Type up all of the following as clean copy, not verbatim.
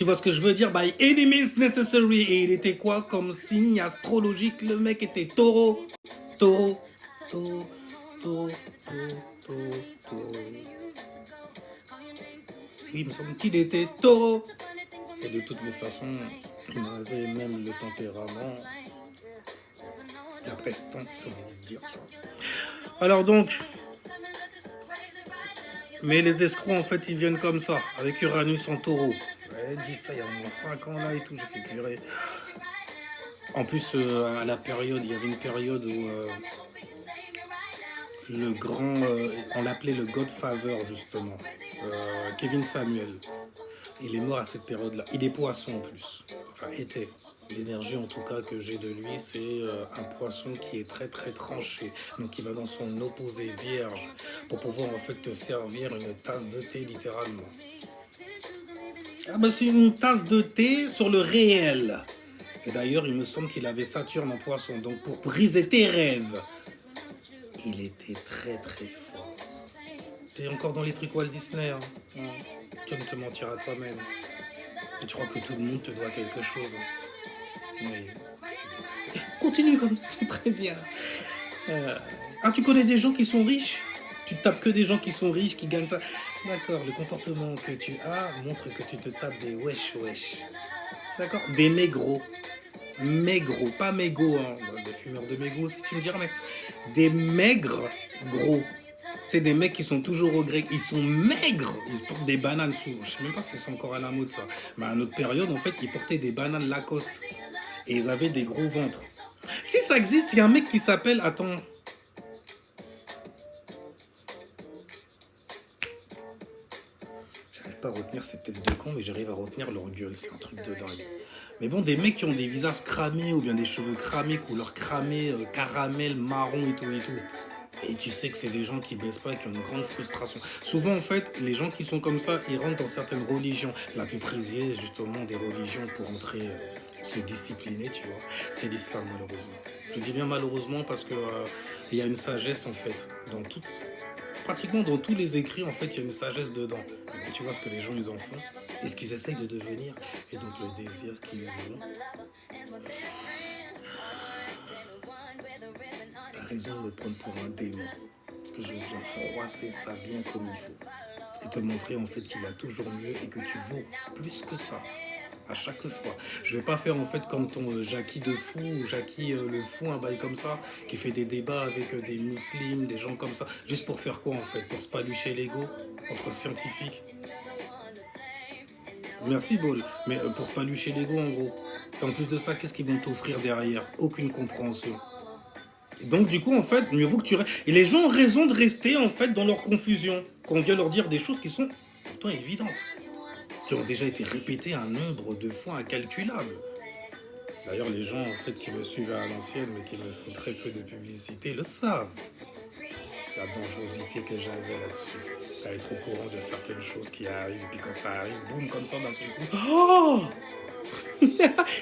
Tu vois ce que je veux dire? By any means necessary. Et il était quoi comme signe astrologique? Le mec était taureau. Taureau. Taureau. Taureau. Taureau. Taureau. Oui, il me semble qu'il était taureau. Et de toutes les façons, il avait même le tempérament, la prestance, on va dire. Alors donc, mais les escrocs, en fait, ils viennent comme ça, avec Uranus en taureau. Ouais, dit ça il y a au moins 5 ans là et tout, j'ai fait curer. En plus, à la période, il y avait une période où le grand, on l'appelait le Godfather justement, Kevin Samuel. Il est mort à cette période-là. Il est poisson en plus. Enfin, était. L'énergie en tout cas que j'ai de lui, c'est un poisson qui est très très tranché. Donc il va dans son opposé vierge pour pouvoir en fait te servir une tasse de thé littéralement. Ah ben c'est une tasse de thé sur le réel. Et d'ailleurs il me semble qu'il avait Saturne en poisson. Donc pour briser tes rêves, il était très très fort. T'es encore dans les trucs Walt Disney. Hein. Tu vas me te mentir à toi-même. Et tu crois que tout le monde te doit quelque chose. Mais... continue comme ça, c'est très bien. Ah, tu connais des gens qui sont riches? Tu te tapes que des gens qui sont riches, qui gagnent pas. D'accord, le comportement que tu as montre que tu te tapes des wesh wesh. D'accord? Des mégros. Mégros, pas mégots, hein. Des fumeurs de mégots, si tu me diras, mais des maigres gros. C'est des mecs qui sont toujours au grec, ils sont maigres, ils portent des bananes sous, je sais même pas si c'est encore à la mode ça, mais à notre période en fait ils portaient des bananes Lacoste et ils avaient des gros ventres. Si ça existe, il y a un mec qui s'appelle, attends, j'arrive pas à retenir, c'est peut-être de con, mais j'arrive à retenir leur gueule, c'est un truc de dingue. Mais bon, des mecs qui ont des visages cramés ou bien des cheveux cramés, couleur cramée, caramel, marron et tout et tout. Et tu sais que c'est des gens qui baissent pas et qui ont une grande frustration. Souvent, en fait, les gens qui sont comme ça, ils rentrent dans certaines religions. La plus prisée, justement, des religions pour entrer, se discipliner, tu vois. C'est l'islam, malheureusement. Je dis bien malheureusement parce que il y a une sagesse, en fait, dans toutes, pratiquement dans tous les écrits, en fait, il y a une sagesse dedans. Et tu vois ce que les gens, ils en font et ce qu'ils essayent de devenir. Et donc, le désir qu'ils ont. T'as raison de me prendre pour un démon. Parce que je vais froisser ça bien comme il faut. Et te montrer en fait qu'il a toujours mieux et que tu vaux plus que ça. À chaque fois. Je vais pas faire en fait comme ton Jackie de fou ou Jackie le fou, un bail comme ça, qui fait des débats avec des musulmans, des gens comme ça. Juste pour faire quoi en fait? Pour se palucher l'ego entre scientifiques. Merci Bol. Mais pour se palucher l'ego en gros. Et en plus de ça, qu'est-ce qu'ils vont t'offrir derrière? Aucune compréhension. Donc du coup, en fait, mieux vaut que tu... Et les gens ont raison de rester, en fait, dans leur confusion. Quand on vient leur dire des choses qui sont pourtant évidentes. Qui ont déjà été répétées un nombre de fois incalculable. D'ailleurs, les gens, en fait, qui me suivent à l'ancienne, mais qui me font très peu de publicité, le savent. La dangerosité que j'avais là-dessus. À être au courant de certaines choses qui arrivent. Puis quand ça arrive, boum, comme ça, d'un seul coup. Oh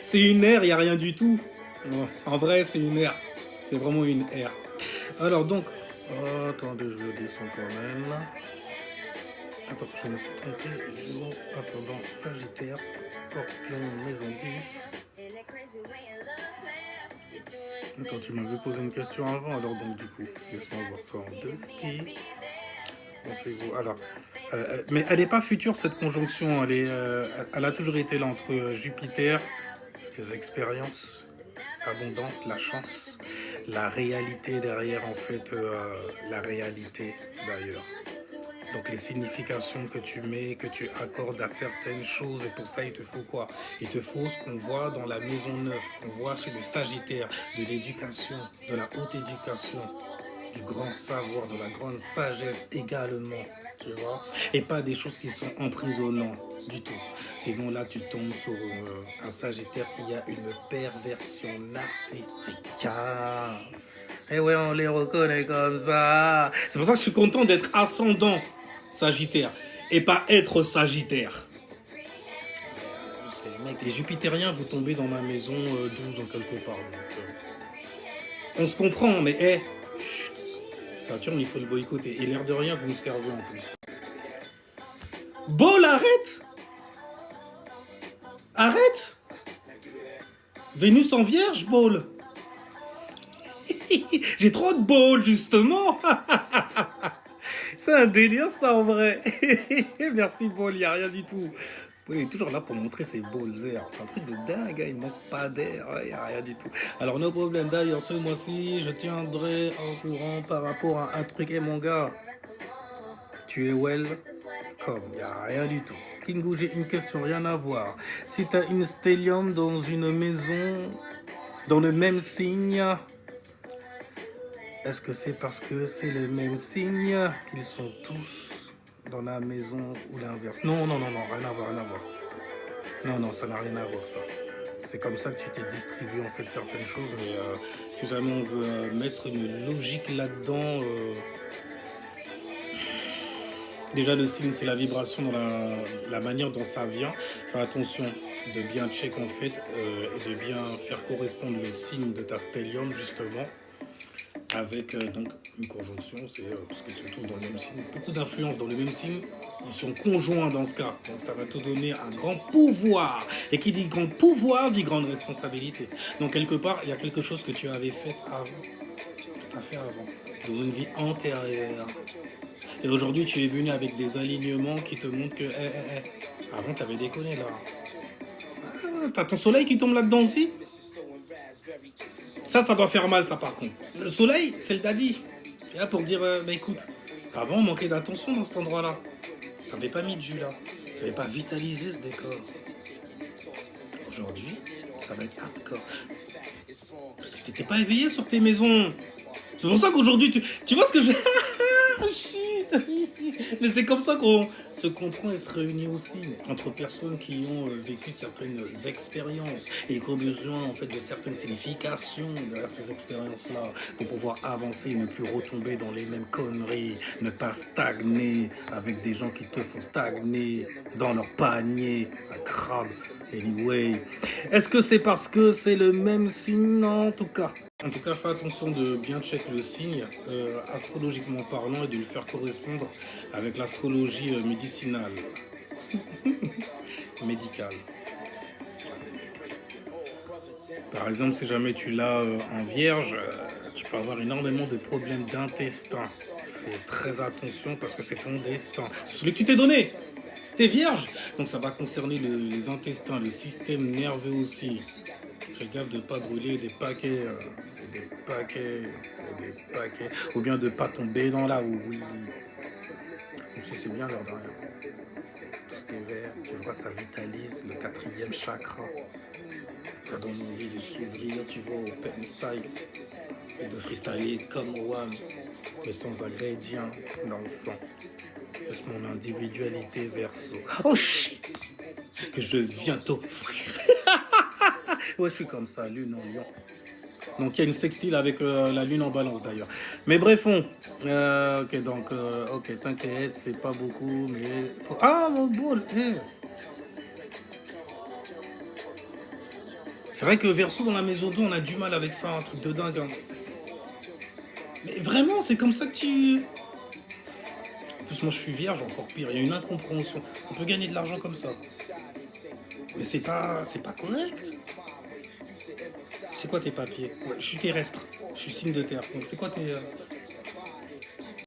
c'est une ère, il n'y a rien du tout. Bon, en vrai, c'est une ère. C'est vraiment une ère. Alors donc, attendez, je le descends quand même. Attends, je me suis trompé. Ascendant Sagittaire, Scorpion, maison 10. Attends, tu m'avais posé une question avant, alors donc du coup, laisse-moi voir ça en deux skis. Pensez-vous. Alors, mais elle n'est pas future cette conjonction. Elle a toujours été là entre Jupiter, les expériences, l'abondance, la chance, la réalité derrière en fait, la réalité d'ailleurs. Donc les significations que tu mets, que tu accordes à certaines choses, et pour ça il te faut quoi? Il te faut ce qu'on voit dans la maison neuve, qu'on voit chez les Sagittaires, de l'éducation, de la haute éducation, du grand savoir, de la grande sagesse également, tu vois, et pas des choses qui sont emprisonnantes du tout. Sinon là tu tombes sur un Sagittaire qui a une perversion narcissique. Et ouais, on les reconnaît comme ça. C'est pour ça que je suis content d'être ascendant Sagittaire et pas être Sagittaire. Mec, les Jupitériens, vous tombez dans ma maison 12 en quelque part. Donc, on se comprend, mais Saturne, il faut le boycotter. Et l'air de rien, vous me servez en plus. Bol, arrête! Arrête. Vénus en vierge, ball. J'ai trop de balles, justement. C'est un délire, ça, en vrai. Merci, ball, il n'y a rien du tout. Il est toujours là pour montrer ses balls air. C'est un truc de dingue, hein, il ne manque pas d'air, il n'y a rien du tout. Alors, no problème. D'ailleurs, ce mois-ci, je tiendrai au courant par rapport à un truc. Et mon gars, tu es welcome, il n'y a rien du tout. Kingo, j'ai une question, rien à voir. Si tu as une stellium dans une maison, dans le même signe, est-ce que c'est parce que c'est le même signe qu'ils sont tous dans la maison ou l'inverse? Non, non, non, non, rien à voir, rien à voir. Non, non, ça n'a rien à voir, ça. C'est comme ça que tu t'es distribué, en fait, certaines choses, mais si jamais on veut mettre une logique là-dedans, déjà, le signe, c'est la vibration dans la manière dont ça vient. Fais attention de bien check, en fait, et de bien faire correspondre le signe de ta stellium, justement, avec donc une conjonction, c'est parce qu'ils sont tous dans le même signe. Beaucoup d'influences dans le même signe, ils sont conjoints dans ce cas. Donc ça va te donner un grand pouvoir. Et qui dit grand pouvoir, dit grande responsabilité. Donc quelque part, il y a quelque chose que tu avais fait avant. Que tu as fait avant. Dans une vie antérieure. Et aujourd'hui, tu es venu avec des alignements qui te montrent que avant, tu avais déconné là. Ah, t'as ton soleil qui tombe là-dedans aussi. Ça doit faire mal, ça, par contre. Le soleil, c'est le daddy. C'est là pour dire, bah écoute, avant, on manquait d'attention dans cet endroit-là. T'avais pas mis de jus là. T'avais pas vitalisé ce décor. Aujourd'hui, ça va être hardcore. Parce que t'étais pas éveillé sur tes maisons. C'est pour ça qu'aujourd'hui, tu vois ce que je... Mais c'est comme ça qu'on se comprend et se réunit aussi entre personnes qui ont vécu certaines expériences et qui ont besoin en fait de certaines significations derrière ces expériences-là pour pouvoir avancer et ne plus retomber dans les mêmes conneries, ne pas stagner avec des gens qui te font stagner dans leur panier à crabe. Anyway, est-ce que c'est parce que c'est le même signe? En tout cas, fais attention de bien check le signe, astrologiquement parlant, et de le faire correspondre avec l'astrologie médicinale, médicale. Par exemple, si jamais tu l'as en vierge, tu peux avoir énormément de problèmes d'intestin. Fais très attention parce que c'est ton destin. C'est celui que tu t'es donné. T'es vierge, donc ça va concerner les intestins, le système nerveux aussi. Fais gaffe de ne pas brûler des paquets, ou bien de ne pas tomber dans la houe. Oui. Donc ça, c'est bien l'heure de rien. Tout ce qui est vert, tu vois, ça vitalise le 4e chakra. Ça donne envie de s'ouvrir, tu vois, au pen style et de freestyler comme One, mais sans ingrédients dans le sang. Juste mon individualité verso. Oh shit! Que je viens t'offrir. Ouais, je suis comme ça, lune en lion. Donc il y a une sextile avec la lune en balance d'ailleurs. Mais bref, ok, donc, ok, t'inquiète, c'est pas beaucoup, mais... Ah, mon bol, C'est vrai que Verseau dans la maison 2, on a du mal avec ça, un truc de dingue. Hein. Mais vraiment, c'est comme ça que tu... En plus, moi, je suis vierge, encore pire. Il y a une incompréhension. On peut gagner de l'argent comme ça. Mais c'est pas correct. C'est quoi tes papiers? Ouais, je suis terrestre. Je suis signe de terre. Donc, c'est quoi tes...